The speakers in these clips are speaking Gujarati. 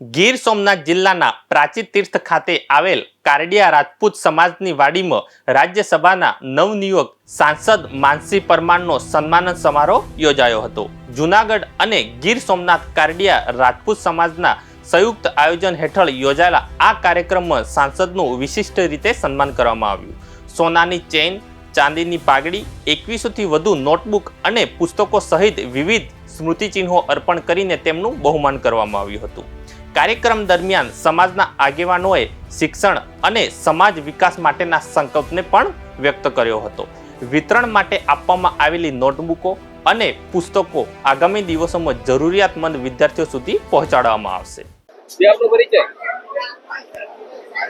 ગીર સોમનાથ જિલ્લાના પ્રાચી તીર્થ ખાતે આવેલ કારડિયા રાજપૂત સમાજની વાડીમાં રાજ્યસભાના નવનિયુક્ત સાંસદ માનસી પરમારનો સન્માન સમારોહ યોજાયો હતો। જૂનાગઢ અને ગીર સોમનાથ કારડિયા રાજપૂત સમાજના સંયુક્ત આયોજન હેઠળ યોજાયેલા આ કાર્યક્રમમાં સાંસદનું વિશિષ્ટ રીતે સન્માન કરવામાં આવ્યું। સોનાની ચેઇન, ચાંદીની પાઘડી, 2100થી વધુ નોટબુક અને પુસ્તકો સહિત વિવિધ સ્મૃતિચિહ્નો અર્પણ કરીને તેમનું બહુમાન કરવામાં આવ્યું હતું। કાર્યક્રમ દરમિયાન સમાજના આગેવાનોએ શિક્ષણ અને સમાજ વિકાસ માટેના સંકલ્પને પણ વ્યક્ત કર્યો હતો। વિતરણ માટે આપવામાં આવેલી નોટબુકો અને પુસ્તકો આગામી દિવસોમાં જરૂરિયાતમંદ વિદ્યાર્થીઓ સુધી પહોંચાડવામાં આવશે।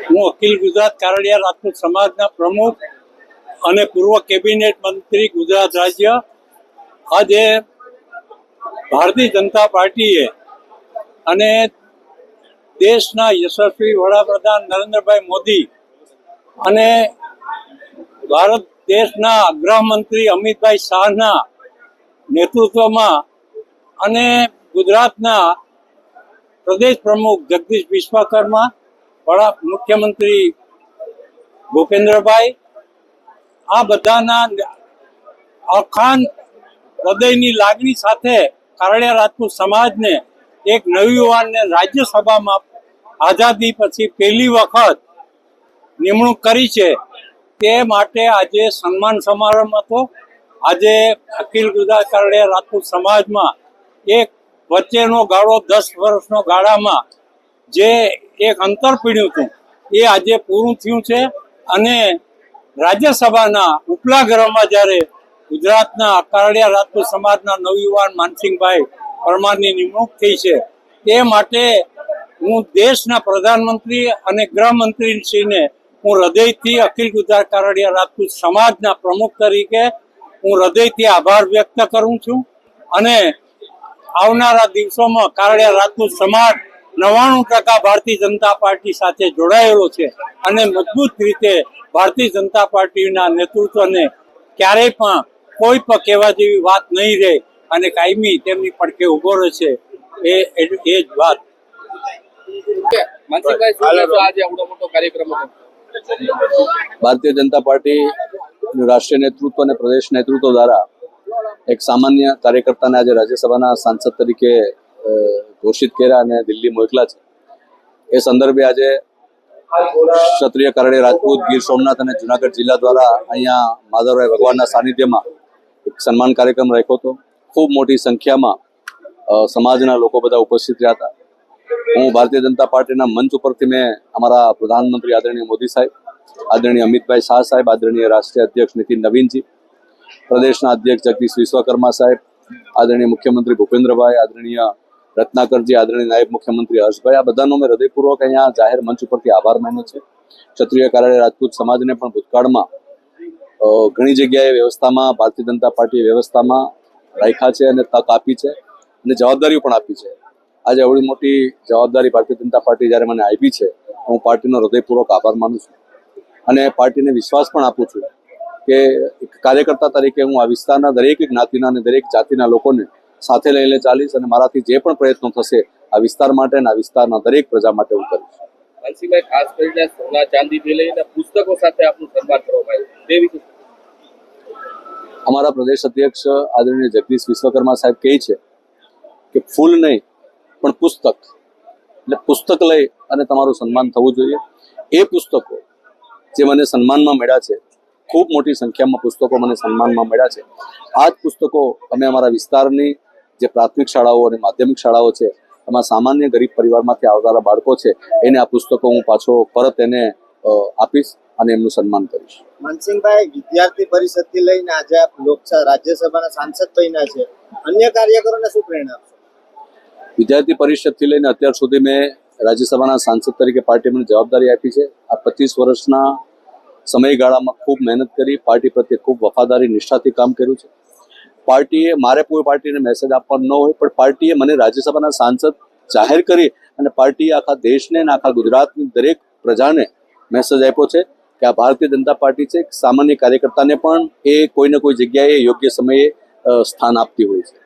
હું અખિલ ગુજરાત કારડિયા રાજપૂત સમાજના પ્રમુખ અને પૂર્વ કેબિનેટ મંત્રી ગુજરાત રાજ્ય। આજે ભારતીય જનતા પાર્ટીએ અને દેશના યશસ્વી વડાપ્રધાન નરેન્દ્રભાઈ મોદી અને ભારત દેશના ગૃહમંત્રી અમિતભાઈ શાહના નેતૃત્વમાં અને ગુજરાતના પ્રદેશ પ્રમુખ જગદીશ વિશ્વકર્મા, મુખ્યમંત્રી ભૂપેન્દ્રભાઈ, આ બધાના અખાંડ હૃદયની લાગણી સાથે કારડિયા રાજપૂત સમાજને એક નવયુવાનને રાજ્યસભામાં આઝાદી પછી પહેલી વખત નિમણૂક કરી છે। તે માટે આજે સન્માન સમારંભ હતો। આજે અખિલ ગુજરાત કારડિયા રાજપૂત સમાજમાં એક વચ્ચેનો ગાળો 10 વર્ષનો ગાળામાં જે એક અંતર પીડ્યું હતું એ આજે પૂરું થયું છે અને રાજ્યસભાના ઉપલા ગૃહમાં જ્યારે ગુજરાતના કારડિયા રાજપૂત સમાજના નવયુવાન માનસિંહભાઈ પરમારની નિમણૂક થઈ છે તે માટે હું દેશના પ્રધાનમંત્રી અને ગૃહમંત્રીશ્રીને હું હૃદયથી અખિલ ગુજરાત કારડિયા રાજપૂત સમાજના પ્રમુખ તરીકે હું હૃદયથી આભાર વ્યક્ત કરું છું અને આવનારા દિવસોમાં કારડિયા રાજપૂત સમાજ 99% ભારતીય જનતા પાર્ટી સાથે જોડાયેલો છે અને મજબૂત રીતે ભારતીય જનતા પાર્ટીના નેતૃત્વને ક્યારેય પણ કોઈ પણ કહેવા જેવી વાત નહીં રહે અને કાયમી તેમની પડખે ઉભો રહેશે। એ જ વાત। ભારતીય જનતા પાર્ટી રાષ્ટ્રીય નેતૃત્વ અને પ્રદેશ નેતૃત્વ દ્વારા એક સામાન્ય કાર્યકર્તાને આજે રાજ્યસભાના સાંસદ તરીકે ઘોષિત કર્યા અને દિલ્હી મોકલા છે। એ સંદર્ભે આજે ક્ષત્રિય કારડિયા રાજપૂત ગીર સોમનાથ અને જુનાગઢ જિલ્લા દ્વારા અહીંયા માધવરાય ભગવાનના સાનિધ્યમાં એક સન્માન કાર્યક્રમ રાખ્યો હતો। ખૂબ મોટી સંખ્યામાં સમાજના લોકો બધા ઉપસ્થિત રહ્યા હતા। હું ભારતીય જનતા પાર્ટીના મંચ ઉપરથી મેં અમારા પ્રધાનમંત્રી આદરણીય મોદી સાહેબ, આદરણીય અમિતભાઈ શાહ સાહેબ, આદરણીય રાષ્ટ્રીય અધ્યક્ષ નીતિન નવીનજી, પ્રદેશના અધ્યક્ષ જગદીશ વિશ્વકર્મા સાહેબ, આદરણીય મુખ્યમંત્રી ભૂપેન્દ્રભાઈ, આદરણીય રત્નાકરજી, આદરણીય નાયબ મુખ્યમંત્રી હર્ષભાઈ, આ બધાનો મેં હૃદયપૂર્વક અહીંયા જાહેર મંચ ઉપરથી આભાર માન્યો છે। ક્ષત્રિય કારડિયા રાજપૂત સમાજને પણ ભૂતકાળમાં ઘણી જગ્યાએ વ્યવસ્થામાં ભારતીય જનતા પાર્ટી વ્યવસ્થામાં રાખ્યા છે અને તક આપી છે અને જવાબદારીઓ પણ આપી છે। આજે એવડી મોટી જવાબદારી ભારતીય જનતા પાર્ટી જ્યારે મને આપી છે હું પાર્ટીનો હૃદયપૂર્વક આભાર માનું છું અને પાર્ટીને વિશ્વાસ પણ આપું છું કે એક કાર્યકર્તા તરીકે હું આ વિસ્તારના દરેક જ્ઞાતિના અને દરેક જાતિના લોકોને સાથે લઈને ચાલીશ અને મારાથી જે પણ પ્રયત્નો થશે આ વિસ્તાર માટે અને આ વિસ્તારના દરેક પ્રજા માટે હું કરીશ। માનસીભાઈ, ખાસ કરીને સોના ચાંદીથી લઈને પુસ્તકો સાથે આપનું સન્માન કરવામાં આવ્યું, અમારા પ્રદેશ અધ્યક્ષ આદરણીય જગદીશ વિશ્વકર્મા સાહેબ કહે છે કે ફૂલ નહીં પણ પુસ્તક, એટલે પુસ્તક લઈ અને તમારું સન્માન થવું જોઈએ। એ પુસ્તકો જે મને સન્માનમાં મળ્યા છે, ખૂબ મોટી સંખ્યામાં પુસ્તકો મને સન્માનમાં મળ્યા છે। આ જ પુસ્તકો અમે અમારા વિસ્તારની જે પ્રાથમિક શાળાઓ અને માધ્યમિક શાળાઓ છે એમાં સામાન્ય ગરીબ પરિવારમાંથી આવનારા બાળકો છે એને આ પુસ્તકો હું પાછો પરત એને આપીશ અને એમનું સન્માન કરીશ। માનસિંહભાઈ, વિદ્યાર્થી પરિષદથી લઈને આજે આપ રાજ્યસભાના સાંસદ બન્યા છે, અન્ય કાર્યકરોને શું પ્રેરણા આપશો? વિદ્યાર્થી પરિષદથી લઈને અત્યાર સુધી મેં રાજ્યસભાના સાંસદ તરીકે પાર્ટી મને જવાબદારી આપી છે। આ 25 વર્ષના સમયગાળામાં ખૂબ મહેનત કરી, પાર્ટી પ્રત્યે ખૂબ વફાદારી નિષ્ઠાથી કામ કર્યું છે। પાર્ટીએ મારે કોઈ પાર્ટીને મેસેજ આપવાનો ન હોય પણ પાર્ટીએ મને રાજ્યસભાના સાંસદ જાહેર કરી અને પાર્ટીએ આખા દેશને અને આખા ગુજરાતની દરેક પ્રજાને મેસેજ આપ્યો છે કે આ ભારતીય જનતા પાર્ટી છે, સામાન્ય કાર્યકર્તાને પણ એ કોઈને કોઈ જગ્યાએ યોગ્ય સમયે સ્થાન આપતી હોય છે।